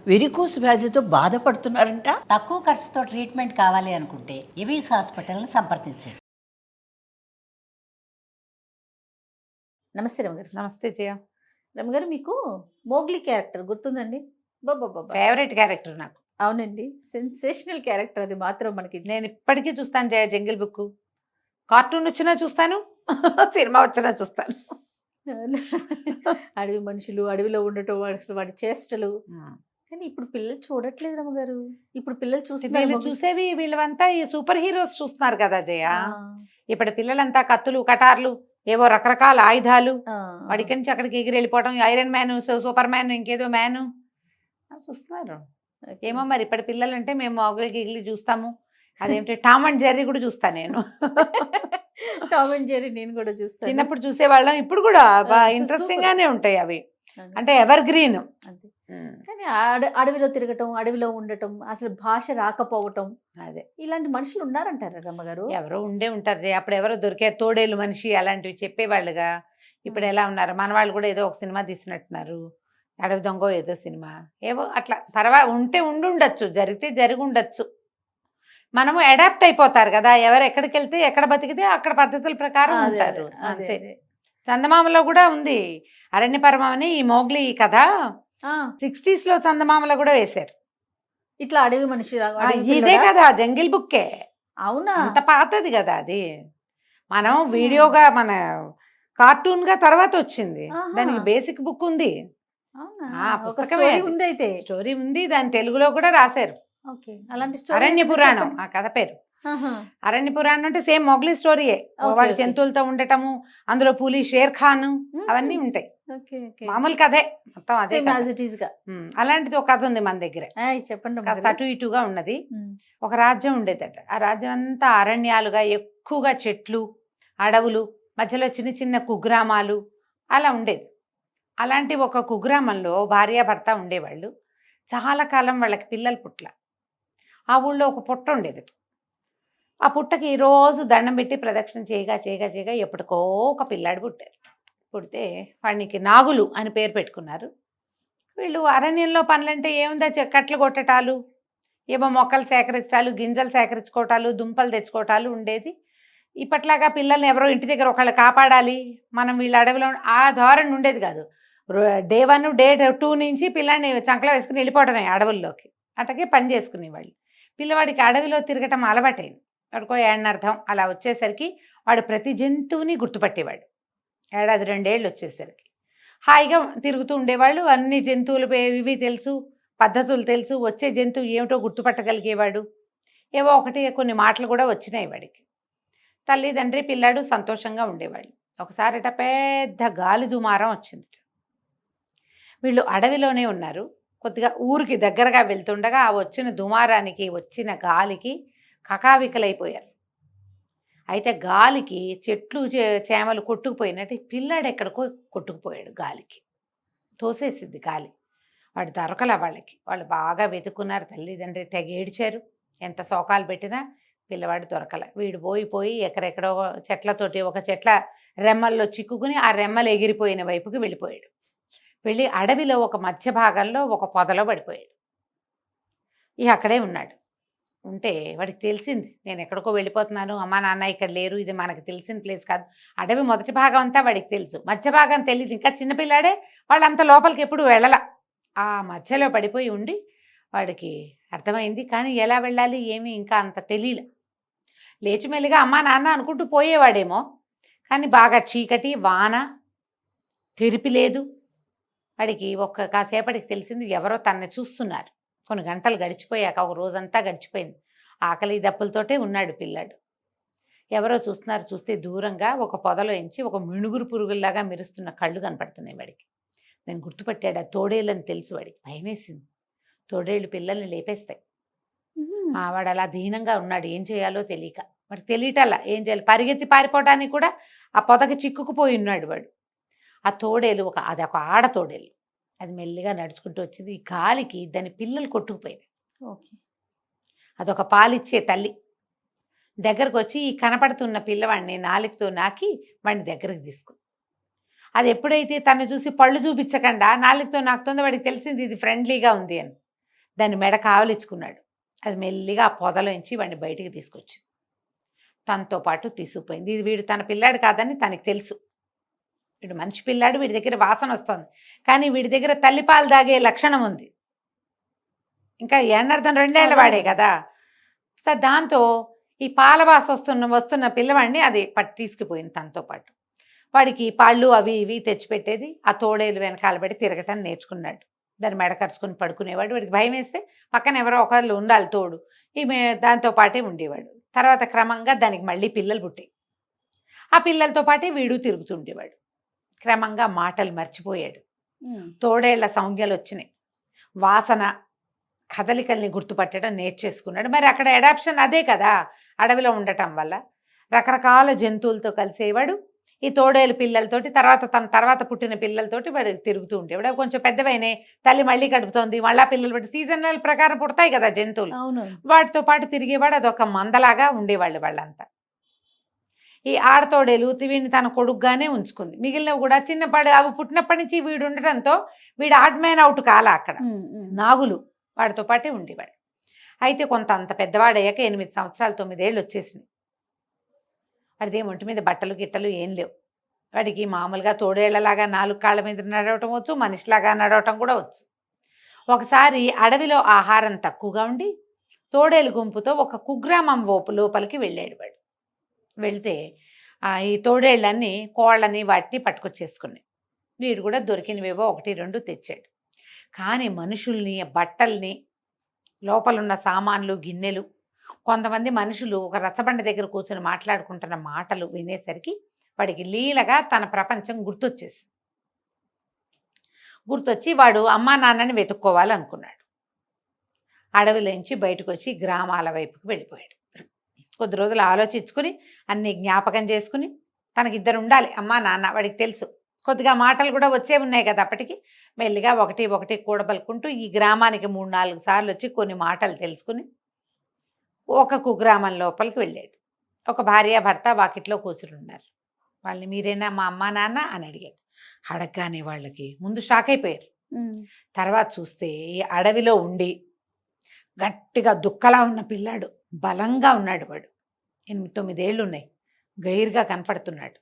Varicose వ్యాధితో బాధపడుతున్నారంట. తక్కువ ఖర్చుతో ట్రీట్మెంట్ కావాలి అనుకుంటే ఎవిస్ హాస్పిటల్ని సంప్రదించండి. నమస్తే రమగారు. నమస్తే జయ. రమగారు, మీకు మోగ్లీ క్యారెక్టర్ గుర్తుందండి? బాబా, ఫేవరెట్ క్యారెక్టర్ నాకు. అవునండి, సెన్సేషనల్ క్యారెక్టర్. అది మాత్రం మనకి నేను ఇప్పటికీ చూస్తాను జయ. జంగిల్ బుక్ కార్టూన్ వచ్చినా చూస్తాను, సినిమా వచ్చినా చూస్తాను. అడవి మనుషులు, అడవిలో ఉండటం, అసలు వాడి చేష్టలు. కానీ ఇప్పుడు పిల్లలు చూడట్లేదు రమగారు. ఇప్పుడు పిల్లలు వీళ్ళు చూసేవి వీళ్ళంతా ఈ సూపర్ హీరోస్ చూస్తున్నారు కదా జయ. ఇప్పుడు పిల్లలంతా కత్తులు, కటార్లు, ఏవో రకరకాల ఆయుధాలు, వాడికి నుంచి అక్కడికి ఎగిరి వెళ్ళిపోవడం, ఐరన్ మ్యాన్, సూపర్ మ్యాన్, ఇంకేదో మ్యాన్ చూస్తున్నారు. ఏమో మరి ఇప్పటి పిల్లలు అంటే మేము మొగలి గిగిలి చూస్తాము. అదేంటి టామ్ అండ్ జెర్రీ కూడా చూస్తాను నేను. టామ్ అండ్ జెర్రీ నేను కూడా చూస్తాను. చిన్నప్పుడు చూసేవాళ్ళం, ఇప్పుడు కూడా బాగా ఇంట్రెస్టింగ్ గానే ఉంటాయి అవి. అంటే ఎవర్ గ్రీన్. కానీ అడవిలో తిరగటం, అడవిలో ఉండటం, అసలు భాష రాకపోవటం, అదే ఇలాంటి మనుషులు ఉన్నారంటారా రమ్మగారు? ఎవరో ఉండే ఉంటారు జయ. అప్పుడు ఎవరో దొరికే తోడేలు మనిషి అలాంటివి చెప్పేవాళ్ళుగా. ఇప్పుడు ఎలా ఉన్నారు మన వాళ్ళు కూడా ఏదో ఒక సినిమా తీసినట్టున్నారు, అడవి దొంగ ఏదో సినిమా, ఏవో అట్లా. తర్వాత ఉంటే ఉండుండొచ్చు, జరిగితే జరిగి ఉండొచ్చు. మనము అడాప్ట్ అయిపోతారు కదా, ఎవరు ఎక్కడికి వెళ్తే ఎక్కడ బతికితే అక్కడ పద్ధతుల ప్రకారం ఉంటారు అంతే. చందమామలో కూడా ఉంది అరణ్యపర్వం అని ఈ మోగ్లీ కథ. 60s లో చందమామలో కూడా వేశారు. ఇట్లా అడవి మనిషి ఇదే కదా జంగిల్ బుక్కే. అవునా? అంత పాతది కదా అది. మనం వీడియోగా మన కార్టూన్ గా తర్వాత వచ్చింది, దానికి బేసిక్ బుక్ ఉంది. స్టోరీ ఉంది, దాని తెలుగులో కూడా రాశారు. అరణ్య పురాణం ఆ కథ పేరు. అరణ్య పురాణం అంటే సేమ్ మొగ్లీ స్టోరీయే. వాళ్ళ జంతువులతో ఉండటము, అందులో పులి, షేర్ ఖాన్ అవన్నీ ఉంటాయి. మామూలు కథే మొత్తం అదే. అలాంటిది ఒక కథ ఉంది మన దగ్గర, చెప్పండి. కాస్త అటు ఇటుగా ఉన్నది. ఒక రాజ్యం ఉండేదట. ఆ రాజ్యం అంతా అరణ్యాలుగా, ఎక్కువగా చెట్లు, అడవులు, మధ్యలో చిన్న చిన్న కుగ్రామాలు అలా ఉండేది. అలాంటి ఒక కుగ్రామంలో భార్యాభర్త ఉండేవాళ్ళు. చాలా కాలం వాళ్ళకి పిల్లలు పుట్ల. ఆ ఊళ్ళో ఒక పుట్ట ఉండేది. ఆ పుట్టకి రోజు దండం పెట్టి ప్రదక్షిణ చేయగా చేయగా చేయగా ఎప్పటికో ఒక పిల్లాడు పుట్టారు. పుడితే వాడికి నాగులు అని పేరు పెట్టుకున్నారు. వీళ్ళు అరణ్యంలో పనులంటే ఏముందా, కట్లు కొట్టటాలు, ఏమో మొక్కలు సేకరించాలు, గింజలు సేకరించుకోవటాలు, దుంపలు తెచ్చుకోవటాలు ఉండేది. ఇప్పట్లాగా పిల్లల్ని ఎవరో ఇంటి దగ్గర ఒకళ్ళు కాపాడాలి, మనం వీళ్ళ అడవిలో ఆ ధోరణి ఉండేది కాదు. డే 1 డే 2 నుంచి పిల్లాడిని చంకలో వేసుకుని వెళ్ళిపోవడమే అడవుల్లోకి. అటకే పని చేసుకునేవాళ్ళు. పిల్లవాడికి అడవిలో తిరగటం అలవాటైంది. వాడికో ఏడనర్థం అలా వచ్చేసరికి వాడు ప్రతి జంతువుని గుర్తుపట్టేవాడు. 1-2 ఏళ్ళు వచ్చేసరికి హాయిగా తిరుగుతూ ఉండేవాళ్ళు. అన్ని జంతువులు ఇవి తెలుసు, పద్ధతులు తెలుసు, వచ్చే జంతువు ఏమిటో గుర్తుపట్టగలిగేవాడు. ఏవో ఒకటి కొన్ని మాటలు కూడా వచ్చినాయి వాడికి. తల్లిదండ్రి పిల్లాడు సంతోషంగా ఉండేవాళ్ళు. ఒకసారిట పెద్ద గాలి దుమారం వచ్చింది. వీళ్ళు అడవిలోనే ఉన్నారు. కొద్దిగా ఊరికి దగ్గరగా వెళ్తుండగా ఆ వచ్చిన దుమారానికి, వచ్చిన గాలికి కకావికలైపోయారు. అయితే గాలికి చెట్లు చేమలు కొట్టుకుపోయినట్టు పిల్లాడు ఎక్కడికో కొట్టుకుపోయాడు. గాలికి తోసేసింది గాలి. వాడు దొరకల వాళ్ళకి. వాళ్ళు బాగా వెతుకున్నారు. తల్లిదండ్రి తెగ ఏడ్చారు. ఎంత శోకాలు పెట్టినా పిల్లవాడు దొరకల. వీడు పోయి ఎక్కడెక్కడో చెట్లతోటి ఒక చెట్ల రెమ్మల్లో చిక్కుకుని ఆ రెమ్మలు ఎగిరిపోయిన వైపుకి వెళ్ళిపోయాడు. వెళ్ళి అడవిలో ఒక మధ్య భాగంలో ఒక పొదలో పడిపోయాడు. ఇక అక్కడే ఉన్నాడు. ఉంటే వాడికి తెలిసింది, నేను ఎక్కడికో వెళ్ళిపోతున్నాను, అమ్మా నాన్న ఇక్కడ లేరు, ఇది మనకు తెలిసిన ప్లేస్ కాదు. అడవి మొదటి భాగం అంతా వాడికి తెలుసు, మధ్య భాగం తెలియదు. ఇంకా చిన్నపిల్లాడే, వాళ్ళంత లోపలికి ఎప్పుడు వెళ్ళల. ఆ మధ్యలో పడిపోయి ఉండి వాడికి అర్థమైంది. కానీ ఎలా వెళ్ళాలి ఏమీ ఇంకా అంత తెలియలే. లేచి మెల్లిగా అమ్మా నాన్న అనుకుంటూ పోయేవాడేమో. కానీ బాగా చీకటి, వాన, తెరిపి లేదు. వాడికి కాసేపటికి తెలిసింది ఎవరో తనని చూస్తున్నారు. కొన్ని గంటలు గడిచిపోయాక, ఒక రోజంతా గడిచిపోయింది. ఆకలి దప్పులతోటే ఉన్నాడు పిల్లాడు. ఎవరో చూస్తున్నారు. చూస్తే దూరంగా ఒక పొదలో ఎంచి ఒక మిణుగురు పురుగుల్లాగా మెరుస్తున్న కళ్ళు కనపడుతున్నాయి వాడికి. నేను గుర్తుపట్టాడు. ఆ తోడేళ్ళని తెలుసు. వాడికి భయమేసింది. తోడేళ్ళు పిల్లల్ని లేపేస్తాయి. వాడు అలా దీనంగా ఉన్నాడు. ఏం చేయాలో తెలియక, వాడికి తెలియటల్లా ఏం చేయాలి. పరిగెత్తి పారిపోవడానికి కూడా ఆ పొదకి చిక్కుకుపోయి ఉన్నాడు వాడు. ఆ తోడేలు అది ఒక ఆడ తోడేలు. అది మెల్లిగా నడుచుకుంటూ వచ్చింది. ఈ గాలికి దాని పిల్లలు కొట్టుకుపోయింది. అదొక పాలిచ్చే తల్లి. దగ్గరకు వచ్చి ఈ కనపడుతున్న పిల్లవాడిని నాలుకతో నాకి వాడిని దగ్గరకు తీసుకుంది. అది ఎప్పుడైతే తను చూసి పళ్ళు చూపించకుండా నాలుకతో నాకుతుందో వాడికి తెలిసింది ఇది ఫ్రెండ్లీగా ఉంది అని. దాని మెడ కావలించుకున్నాడు. అది మెల్లిగా ఆ పొదలోంచి వాడిని బయటికి తీసుకొచ్చింది. తనతో పాటు తీసుకుపోయింది. ఇది వీడు తన పిల్లాడు కాదని తనకి తెలుసు. వీడు మనిషి పిల్లాడు, వీడి దగ్గర వాసన వస్తుంది, కానీ వీడి దగ్గర తల్లిపాలు దాగే లక్షణం ఉంది. ఇంకా ఎన్నర్థం 2 ఏళ్ల వాడే కదా. సో దాంతో ఈ పాల వాసన వస్తున్న పిల్లవాడిని అది తీసుకుపోయింది తనతో పాటు. వాడికి పళ్ళు అవి ఇవి తెచ్చిపెట్టేది. ఆ తోడేలు వెనకాల పెట్టి తిరగటాన్ని నేర్చుకున్నాడు. దాన్ని మెడ కరుచుకొని పడుకునేవాడు. వాడికి భయం వేస్తే పక్కన ఎవరో ఒకళ్ళు ఉండాలి తోడు. ఈమె దాంతో పాటే ఉండేవాడు. తర్వాత క్రమంగా దానికి మళ్ళీ పిల్లలు పుట్టాయి. ఆ పిల్లలతో పాటే వీడు తిరుగుతుండేవాడు. క్రమంగా మాటలు మర్చిపోయాడు. తోడేళ్ల సంజ్ఞలు వచ్చినాయి. వాసన కదలికల్ని గుర్తుపట్టడం నేర్చేసుకున్నాడు. మరి అక్కడ అడాప్షన్ అదే కదా, అడవిలో ఉండటం వల్ల రకరకాల జంతువులతో కలిసేవాడు. ఈ తోడేలు పిల్లలతోటి, తన తర్వాత పుట్టిన పిల్లలతోటి వాడు తిరుగుతూ ఉండేవాడు. కొంచెం పెద్దవైనా తల్లి మళ్ళీ కడుపుతోంది, మళ్ళా పిల్లలు పెట్టి సీజనల్ ప్రకారం పుడతాయి కదా జంతువులు, వాటితో పాటు తిరిగేవాడు. అదొక మందలాగా ఉండేవాళ్ళు వాళ్ళంతా. ఈ ఆడతోడేలు వీడిని తన కొడుకుగానే ఉంచుకుంది. మిగిలినవి కూడా చిన్నపాడు అవి పుట్టినప్పటి నుంచి వీడు ఉండటంతో వీడు ఆడ్ మ్యాన్ అవుట్ కాలా. అక్కడ నాగులు వాడితో పాటే ఉండేవాడు. అయితే కొంత అంత పెద్దవాడయ్యాక 8 సంవత్సరాలు 9 ఏళ్ళు వచ్చేసింది. వాడిది ఒంటి మీద బట్టలు గిట్టలు ఏం లేవు. వాడికి మామూలుగా తోడేళ్లలాగా 4 కాళ్ళ మీద నడవటం వచ్చు, మనిషిలాగా నడవటం కూడా వచ్చు. ఒకసారి అడవిలో ఆహారం తక్కువగా ఉండి తోడేలు గుంపుతో ఒక కుగ్రామం లోపలికి వెళ్ళాడు వాడు. వెళ్తే ఈ తోడేళ్ళన్నీ కోళ్ళని వాటిని పట్టుకొచ్చేసుకున్నాయి. వీడు కూడా దొరికినవేవో 1, 2 తెచ్చాడు. కానీ మనుషుల్ని, బట్టల్ని, లోపలున్న సామాన్లు, గిన్నెలు, కొంతమంది మనుషులు ఒక రచ్చబండ దగ్గర కూర్చొని మాట్లాడుకుంటున్న మాటలు వినేసరికి వాడికి లీలగా తన ప్రపంచం గుర్తొచ్చి వాడు అమ్మా నాన్నని వెతుక్కోవాలనుకున్నాడు. అడవిలోంచి బయటకు వచ్చి గ్రామాల వైపుకి వెళ్ళిపోయాడు. కొద్ది రోజులు ఆలోచించుకుని అన్ని జ్ఞాపకం చేసుకుని, తనకిద్దరు ఉండాలి అమ్మా నాన్న, వాడికి తెలుసు. కొద్దిగా మాటలు కూడా వచ్చే ఉన్నాయి కదా అప్పటికి. మెల్లిగా ఒకటి కూడబలుకుంటూ ఈ గ్రామానికి 3-4 సార్లు వచ్చి కొన్ని మాటలు తెలుసుకుని ఒక కుగ్రామం లోపలికి వెళ్ళాడు. ఒక భార్యాభర్త వాకిట్లో కూర్చుని ఉన్నారు. వాళ్ళని మీరేనా మా అమ్మా నాన్న అని అడిగాడు. అడగగానే వాళ్ళకి ముందు షాక్ అయిపోయారు. తర్వాత చూస్తే ఈ అడవిలో ఉండి గట్టిగా దుక్కలా ఉన్న పిల్లాడు, బలంగా ఉన్నాడు. వాడు 8-9 ఏళ్ళు ఉన్నాయి, గైరుగా కనపడుతున్నాడు.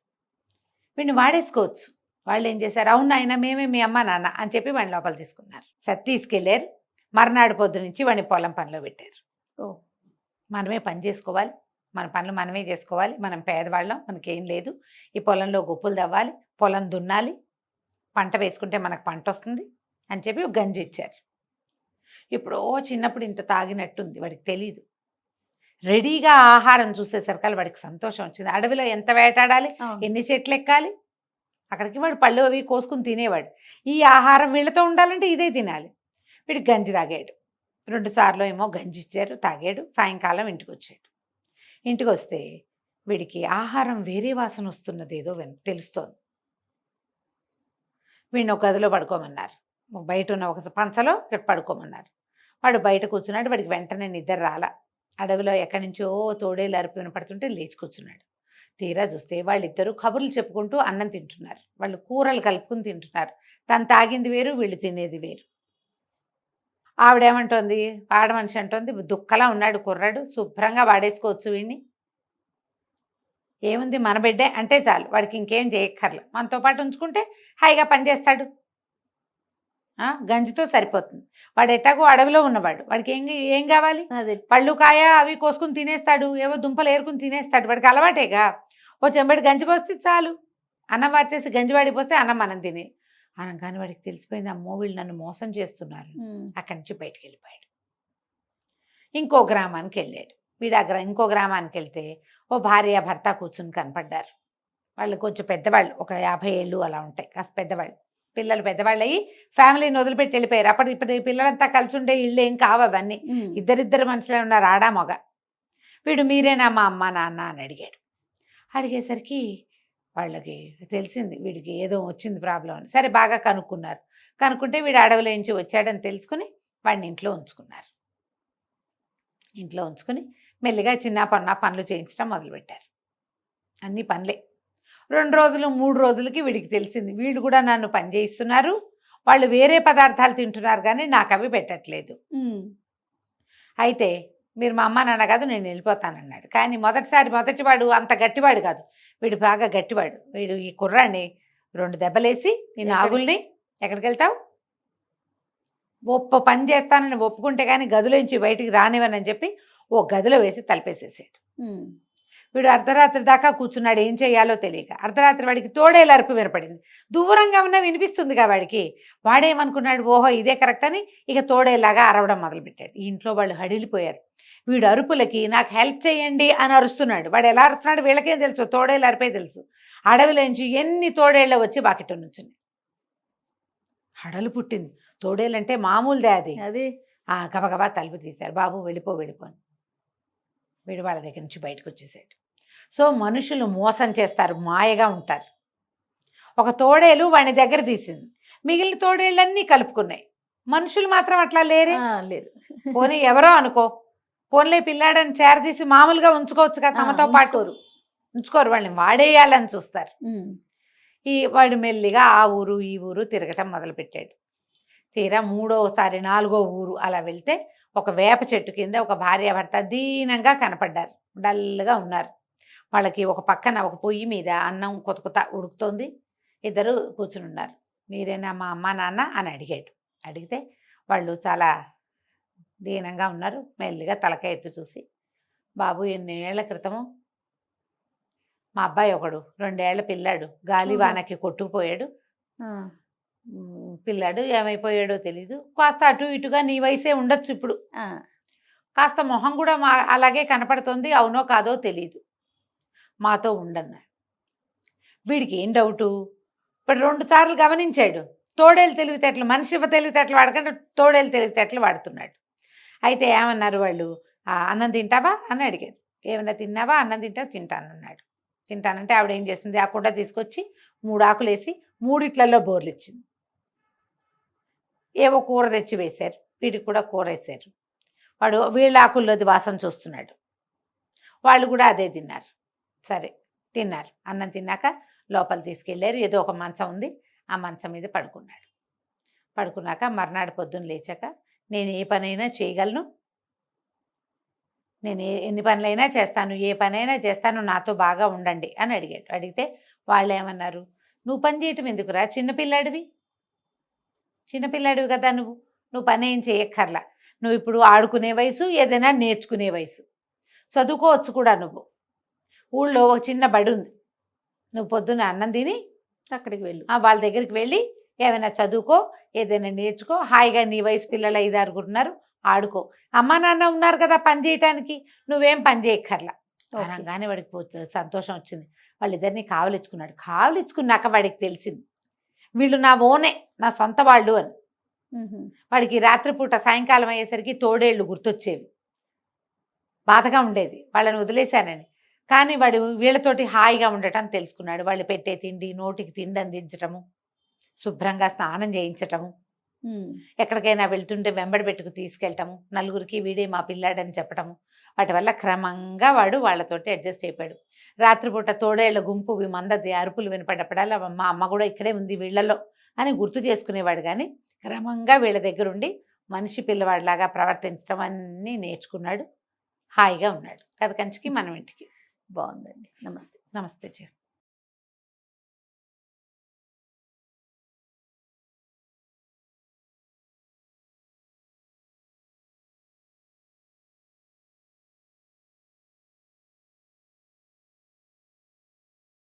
వీడిని వాడేసుకోవచ్చు. వాళ్ళు ఏం చేశారు, అవును ఆయన మేమే మీ అమ్మ నాన్న అని చెప్పి వాడిని లోపల తీసుకున్నారు. తీసుకెళ్ళారు. మర్నాడు పొద్దు నుంచి వాడిని పొలం పనిలో పెట్టారు. మనమే పని చేసుకోవాలి, మన పనులు మనమే చేసుకోవాలి, మనం పేదవాళ్ళం, మనకేం లేదు, ఈ పొలంలో గుప్పులు తవ్వాలి, పొలం దున్నాలి, పంట వేసుకుంటే మనకు పంట వస్తుంది అని చెప్పి ఒక గంజి ఇచ్చారు. ఇప్పుడు చిన్నప్పుడు ఇంత తాగినట్టుంది, వాడికి తెలీదు. రెడీగా ఆహారం చూసేసరికి వాడికి సంతోషం వచ్చింది. అడవిలో ఎంత వేటాడాలి, ఎన్ని చెట్లు ఎక్కాలి, అక్కడికి వాడు పళ్ళు అవి కోసుకుని తినేవాడు. ఈ ఆహారం వీళ్ళతో ఉండాలంటే ఇదే తినాలి. వీడికి గంజి తాగాడు. 2 సార్లు ఏమో గంజి ఇచ్చారు, తాగాడు. సాయంకాలం ఇంటికి వచ్చాడు. ఇంటికి వస్తే వీడికి ఆహారం వేరే వాసన వస్తున్నది ఏదో తెలుస్తోంది. వీడిని ఒక గదిలో పడుకోమన్నారు. బయట ఉన్న ఒక పంచలో ఇక్కడ పడుకోమన్నారు. వాడు బయట కూర్చున్నాడు. వాడికి వెంటనే నిద్ర రాలా. అడవిలో ఎక్కడి నుంచో తోడేలు అరుపు వినపడుతుంటే లేచి కూర్చున్నాడు. తీరా చూస్తే వాళ్ళిద్దరూ కబుర్లు చెప్పుకుంటూ అన్నం తింటున్నారు. వాళ్ళు కూరలు కలుపుకుని తింటున్నారు. తను తాగింది వేరు, వీళ్ళు తినేది వేరు. ఆవిడేమంటోంది, ఆడమనిషి అంటోంది, దుక్కలా ఉన్నాడు కుర్రాడు, శుభ్రంగా వాడేసుకోవచ్చు వీడిని, ఏముంది మన బిడ్డే అంటే చాలు, వాడికి ఇంకేం చేయక్కర్లే, మనతో పాటు ఉంచుకుంటే హాయిగా పనిచేస్తాడు, గంజితో సరిపోతుంది. వాడు ఎట్టాగో అడవిలో ఉన్నవాడు, వాడికి ఏం కావాలి, పళ్ళు కాయ అవి కోసుకుని తినేస్తాడు, ఏవో దుంపలు ఏరుకుని తినేస్తాడు, వాడికి అలవాటేగా. ఓ చెంబడి గంజి పోస్తే చాలు, అన్నం వాచేసి గంజి వాడిపోస్తే అన్నం మనం తినే. అనగానే వాడికి తెలిసిపోయింది, అమ్మో వీళ్ళు నన్ను మోసం చేస్తున్నారు. అక్కడి నుంచి బయటికి వెళ్ళిపోయాడు. ఇంకో గ్రామానికి వెళ్ళాడు. వీడు ఇంకో గ్రామానికి వెళ్తే ఓ భార్య భర్త కూర్చుని కనపడ్డారు. వాళ్ళు కొంచెం పెద్దవాళ్ళు, ఒక 50 ఏళ్ళు అలా ఉంటాయి, కాస్త పెద్దవాళ్ళు. పిల్లలు పెద్దవాళ్ళు అయ్యి ఫ్యామిలీని వదిలిపెట్టి వెళ్ళిపోయారు. ఇప్పుడు పిల్లలంతా కలిసి ఉండే ఇళ్ళు ఏం కావు అవన్నీ, ఇద్దరిద్దరు మనుషులే ఉన్నారు, ఆడా మగ. వీడు మీరేనా మా అమ్మ నాన్న అని అడిగాడు. అడిగేసరికి వాళ్ళకి తెలిసింది వీడికి ఏదో వచ్చింది ప్రాబ్లం అని. సరే బాగా కనుక్కున్నారు. కనుక్కుంటే వీడు అడవిలో నుంచి వచ్చాడని తెలుసుకుని వాడిని ఇంట్లో ఉంచుకున్నారు. ఇంట్లో ఉంచుకుని మెల్లిగా చిన్న పనులు చేయించడం మొదలుపెట్టారు. అన్ని పనులే. 2 రోజులు 3 రోజులకి వీడికి తెలిసింది, వీడు కూడా నన్ను పని చేయిస్తున్నారు, వాళ్ళు వేరే పదార్థాలు తింటున్నారు కానీ నాకు అవి పెట్టట్లేదు. అయితే మీరు మా అమ్మ నాన్న కాదు, నేను వెళ్ళిపోతానన్నాడు. కానీ మొదటివాడు అంత గట్టివాడు కాదు, వీడు బాగా గట్టివాడు. వీడు ఈ కుర్రాన్ని 2 దెబ్బలేసి, ఈ నాగుల్ని ఎక్కడికి వెళ్తావు, పని చేస్తానని ఒప్పుకుంటే కానీ గదిలోంచి బయటికి రానివ్వనని చెప్పి ఓ గదిలో వేసి తలపేసేసాడు. వీడు అర్ధరాత్రి దాకా కూర్చున్నాడు, ఏం చేయాలో తెలియక. అర్ధరాత్రి వాడికి తోడేలు అరుపు వినపడింది. దూరంగా ఉన్న వినిపిస్తుందిగా వాడికి. వాడేమనుకున్నాడు, ఓహో ఇదే కరెక్ట్ అని ఇక తోడేలాగా అరవడం మొదలుపెట్టాడు. ఈ ఇంట్లో వాళ్ళు హడిలిపోయారు. వీడు అరుపులకి నాకు హెల్ప్ చేయండి అని అరుస్తున్నాడు. వాడు ఎలా అరుస్తున్నాడు వీళ్ళకేం తెలుసు, తోడేళ్ళు అరిపే తెలుసు. అడవిలోంచి ఎన్ని తోడేళ్ళు వచ్చి బాకిట నుంచుంది. హడలు పుట్టింది. తోడేళ్ళంటే మామూలుదే అది. గబగబా తలుపు తీశారు. బాబు వెళ్ళిపో అని. వీడు వాళ్ళ దగ్గర నుంచి బయటకు వచ్చేసాడు. సో మనుషులు మోసం చేస్తారు, మాయగా ఉంటారు. ఒక తోడేలు వాడి దగ్గర తీసింది, మిగిలిన తోడేళ్ళన్నీ కలుపుకున్నాయి. మనుషులు మాత్రం అట్లా లేరు. పోనీ ఎవరో అనుకో, పోన్లే పిల్లాడని చేరదీసి మామూలుగా ఉంచుకోవచ్చు కదా, తమతో పాటు ఉంచుకోరు, వాళ్ళని వాడేయాలని చూస్తారు. వాడు మెల్లిగా ఆ ఊరు ఈ ఊరు తిరగటం మొదలుపెట్టాడు. తీరా 3వసారి 4వ ఊరు అలా వెళ్తే ఒక వేప చెట్టు కింద ఒక భార్యాభర్త దీనంగా కనపడ్డారు. డల్గా ఉన్నారు. వాళ్ళకి ఒక పక్కన ఒక పొయ్యి మీద అన్నం కొత్త ఉడుకుతోంది. ఇద్దరు కూర్చుని ఉన్నారు. మీరేనా మా అమ్మ నాన్న అని అడిగాడు. అడిగితే వాళ్ళు చాలా దీనంగా ఉన్నారు. మెల్లిగా తలకాయ ఎత్తు చూసి, బాబు ఎన్నేళ్ల క్రితము మా అబ్బాయి ఒకడు 2 ఏళ్ల పిల్లాడు గాలివానకి కొట్టుకుపోయాడు. పిల్లాడు ఏమైపోయాడో తెలీదు. కాస్త అటు ఇటుగా నీ వయసే ఉండొచ్చు ఇప్పుడు. కాస్త మొహం కూడా అలాగే కనపడుతుంది. అవునో కాదో తెలీదు. మాతో ఉండన్నాడు. వీడికి ఏం డౌటు, ఇప్పుడు 2 సార్లు గమనించాడు. తోడేలు తెలివితేటలు, మనిషి తెలివితేటలు వాడకుండా తోడేలు తెలివితేటలు వాడుతున్నాడు. అయితే ఏమన్నారు వాళ్ళు, అన్నం తింటావా అని అడిగారు. ఏమన్నా తిన్నావా, అన్నం తింటానన్నాడు. తింటానంటే ఆవిడ ఏం చేస్తుంది, ఆ కుండ తీసుకొచ్చి 3 ఆకులు వేసి 3 బోర్లు ఇచ్చింది. ఏవో కూర తెచ్చి వేశారు. వీడికి కూడా కూర వేశారు. వాడు వీళ్ళ ఆకుల్లోది వాసన చూస్తున్నాడు. వాళ్ళు కూడా అదే తిన్నారు. సరే తిన్నారు. అన్నం తిన్నాక లోపల తీసుకెళ్ళారు. ఏదో ఒక మంచం ఉంది, ఆ మంచం మీద పడుకున్నాడు. పడుకున్నాక మర్నాడు పొద్దున్న లేచాక, నేను ఏ పనైనా చేయగలను, నేను ఎన్ని పనులైనా చేస్తాను, ఏ పనైనా చేస్తాను, నాతో బాగా ఉండండి అని అడిగాడు. అడిగితే వాళ్ళు ఏమన్నారు, నువ్వు పని చేయటం ఎందుకురా, చిన్నపిల్లాడివి కదా, నువ్వు పని ఏం చేయక్కర్లా, నువ్వు ఇప్పుడు ఆడుకునే వయసు, ఏదైనా నేర్చుకునే వయసు, చదువుకోవచ్చు కూడా. నువ్వు ఊళ్ళో ఒక చిన్న బడి ఉంది, నువ్వు పొద్దున్న అన్నం తిని అక్కడికి వెళ్ళు, వాళ్ళ దగ్గరికి వెళ్ళి ఏమైనా చదువుకో, ఏదైనా నేర్చుకో, హాయిగా నీ వయసు పిల్లలు 5-6 ఉన్నారు, ఆడుకో. అమ్మా నాన్న ఉన్నారు కదా పని చేయటానికి, నువ్వేం పని చేయక్కర్లా అనగానే వాడికి సంతోషం వచ్చింది. వాళ్ళిద్దరిని కావలిచ్చుకున్నాడు. కావలిచ్చుకున్నాక వాడికి తెలిసింది, వీళ్ళు నా ఓనే, నా సొంత వాళ్ళు అని. వాడికి రాత్రిపూట సాయంకాలం అయ్యేసరికి తోడేళ్ళు గుర్తొచ్చేవి. బాధగా ఉండేది వాళ్ళని వదిలేశానని. కానీ వాడు వీళ్ళతోటి హాయిగా ఉండటం తెలుసుకున్నాడు. వాళ్ళు పెట్టే తిండి, నోటికి తిండి అందించటము, శుభ్రంగా స్నానం చేయించటము, ఎక్కడికైనా వెళ్తుంటే వెంబడి పెట్టుకు తీసుకెళ్ళటము, నలుగురికి వీడే మా పిల్లాడని చెప్పటము, వాటి వల్ల క్రమంగా వాడు వాళ్ళతోటి అడ్జస్ట్ అయిపోయాడు. రాత్రిపూట తోడేళ్ల గుంపు మందది అరుపులు వినపడ్డప్పుడల్లా మా అమ్మ కూడా ఇక్కడే ఉంది వీళ్ళలో అని గుర్తు చేసుకునేవాడు. కానీ క్రమంగా వీళ్ళ దగ్గరుండి మనిషి పిల్లవాడిలాగా ప్రవర్తించడం అన్నీ నేర్చుకున్నాడు. హాయిగా ఉన్నాడు. కథ కంచికి మనం ఇంటికి. బాగుందండి. నమస్తే. నమస్తే.